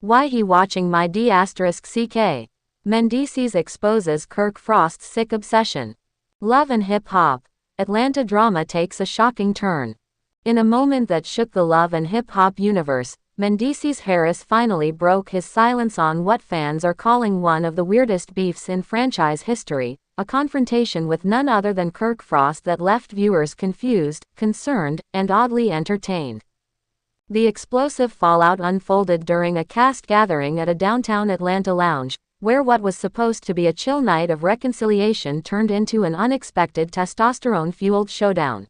Why he watching my d*ck? Mendeecees exposes Kirk Frost's sick obsession. Love and hip-hop. Atlanta drama takes a shocking turn. In a moment that shook the love and hip-hop universe, Mendeecees Harris finally broke his silence on what fans are calling one of the weirdest beefs in franchise history, a confrontation with none other than Kirk Frost that left viewers confused, concerned, and oddly entertained. The explosive fallout unfolded during a cast gathering at a downtown Atlanta lounge, where what was supposed to be a chill night of reconciliation turned into an unexpected testosterone-fueled showdown.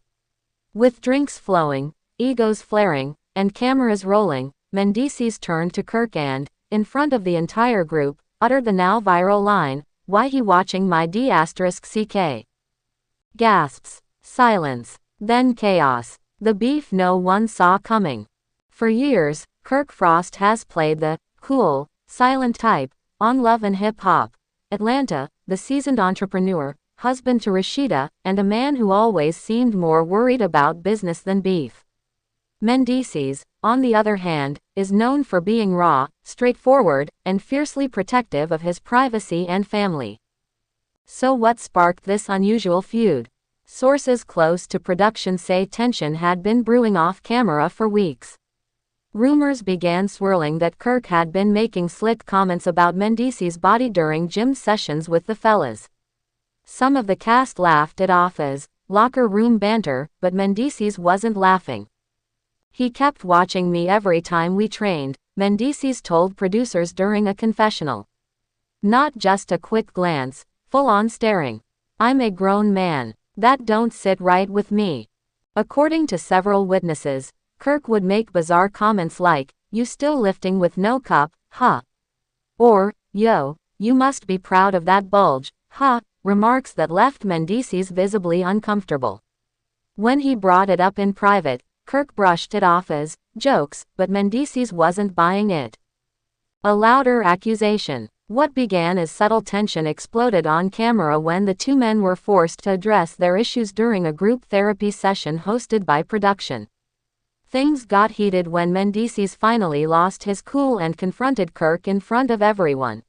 With drinks flowing, egos flaring, and cameras rolling, Mendeecees turned to Kirk and, in front of the entire group, uttered the now viral line, "Why he watching my d*ck?" Gasps. Silence. Then chaos. The beef no one saw coming. For years, Kirk Frost has played the cool, silent type on Love and Hip Hop. Atlanta, the seasoned entrepreneur, husband to Rashida, and a man who always seemed more worried about business than beef. Mendeecees, on the other hand, is known for being raw, straightforward, and fiercely protective of his privacy and family. So what sparked this unusual feud? Sources close to production say tension had been brewing off camera for weeks. Rumors began swirling that Kirk had been making slick comments about Mendeecees' body during gym sessions with the fellas. Some of the cast laughed it off as locker room banter, but Mendeecees wasn't laughing. "He kept watching me every time we trained," Mendeecees told producers during a confessional. "Not just a quick glance, full-on staring. I'm a grown man. That don't sit right with me." According to several witnesses, Kirk would make bizarre comments like, "You still lifting with no cup, huh?" Or, "Yo, you must be proud of that bulge, huh?" Remarks that left Mendeecees visibly uncomfortable. When he brought it up in private, Kirk brushed it off as jokes, but Mendeecees wasn't buying it. A louder accusation. What began as subtle tension exploded on camera when the two men were forced to address their issues during a group therapy session hosted by production. Things got heated when Mendeecees finally lost his cool and confronted Kirk in front of everyone.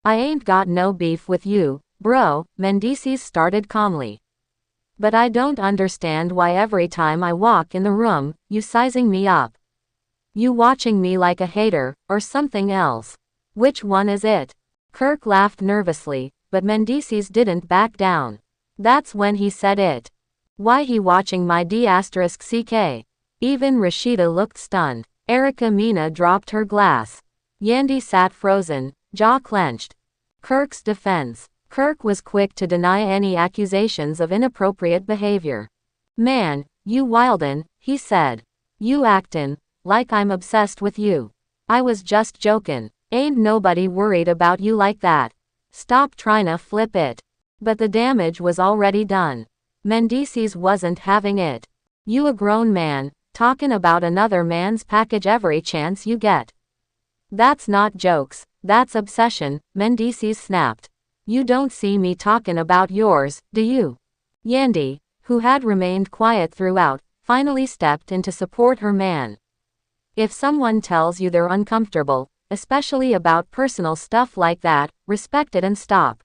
"I ain't got no beef with you, bro," Mendeecees started calmly. "But I don't understand why every time I walk in the room, you sizing me up. You watching me like a hater, or something else. Which one is it?" Kirk laughed nervously, but Mendeecees didn't back down. That's when he said it. "Why he watching my d*ck?" Even Rashida looked stunned. Erica Mena dropped her glass. Yandy sat frozen, jaw clenched. Kirk's defense. Kirk was quick to deny any accusations of inappropriate behavior. "Man, you wildin'," he said. "You actin' like I'm obsessed with you. I was just jokin'. Ain't nobody worried about you like that. Stop tryna flip it." But the damage was already done. Mendeecees wasn't having it. "You a grown man, talkin' about another man's package every chance you get. That's not jokes, that's obsession," Mendeecees snapped. "You don't see me talkin' about yours, do you?" Yandy, who had remained quiet throughout, finally stepped in to support her man. "If someone tells you they're uncomfortable, especially about personal stuff like that, respect it and stop.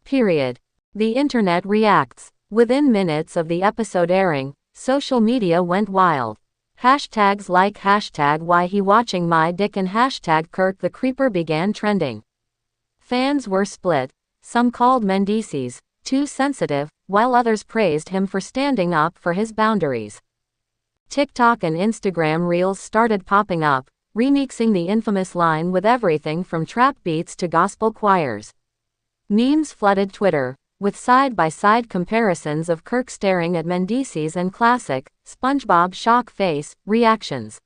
Period." The internet reacts. Within minutes of the episode airing, social media went wild. Hashtags like #why he watching my dick and #Kirk the Creeper began trending. Fans were split. Some called Mendeecees too sensitive, while others praised him for standing up for his boundaries. TikTok and Instagram reels started popping up, remixing the infamous line with everything from trap beats to gospel choirs. Memes flooded Twitter, with side-by-side comparisons of Kirk staring at Mendeecees and classic SpongeBob shock face reactions.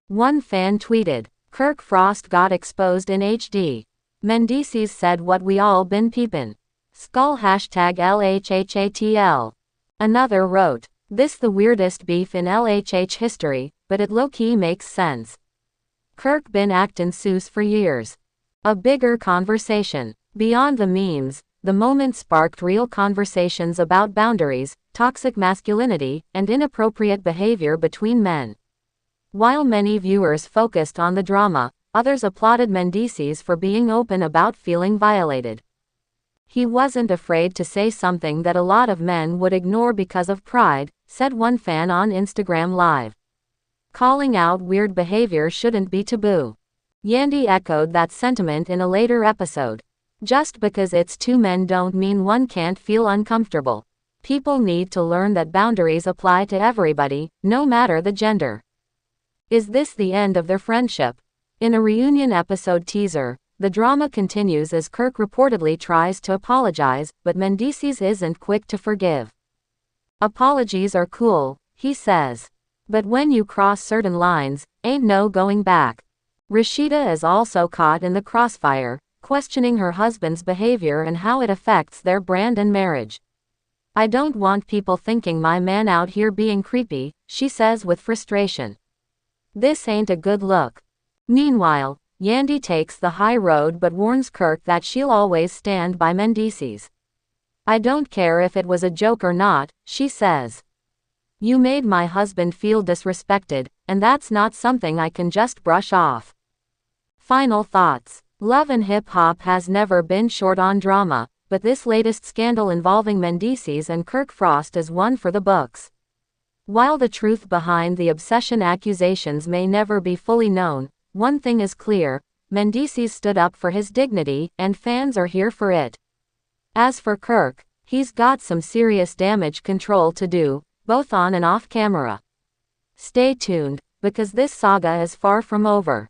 One fan tweeted, "Kirk Frost got exposed in HD. Mendeecees said what we all been peepin'. Skull #LHHATL. Another wrote, "This the weirdest beef in LHH history, but it low-key makes sense. Kirk been actin' Seuss for years." A bigger conversation. Beyond the memes, the moment sparked real conversations about boundaries, toxic masculinity, and inappropriate behavior between men. While many viewers focused on the drama, others applauded Mendeecees for being open about feeling violated. He wasn't afraid to say something that a lot of men would ignore because of pride, said one fan on Instagram Live. Calling out weird behavior shouldn't be taboo. Yandy echoed that sentiment in a later episode. Just because it's two men don't mean one can't feel uncomfortable. People need to learn that boundaries apply to everybody, no matter the gender. Is this the end of their friendship? In a reunion episode teaser, the drama continues as Kirk reportedly tries to apologize, but Mendeecees isn't quick to forgive. Apologies are cool, he says. But when you cross certain lines, ain't no going back. Rashida is also caught in the crossfire, questioning her husband's behavior and how it affects their brand and marriage. I don't want people thinking my man out here being creepy, she says with frustration. This ain't a good look. Meanwhile, Yandy takes the high road but warns Kirk that she'll always stand by Mendeecees. I don't care if it was a joke or not, she says. You made my husband feel disrespected, and that's not something I can just brush off. Final thoughts. Love and Hip Hop has never been short on drama, but this latest scandal involving Mendeecees and Kirk Frost is one for the books. While the truth behind the obsession accusations may never be fully known, one thing is clear: Mendeecees stood up for his dignity, and fans are here for it. As for Kirk, he's got some serious damage control to do, both on and off camera. Stay tuned, because this saga is far from over.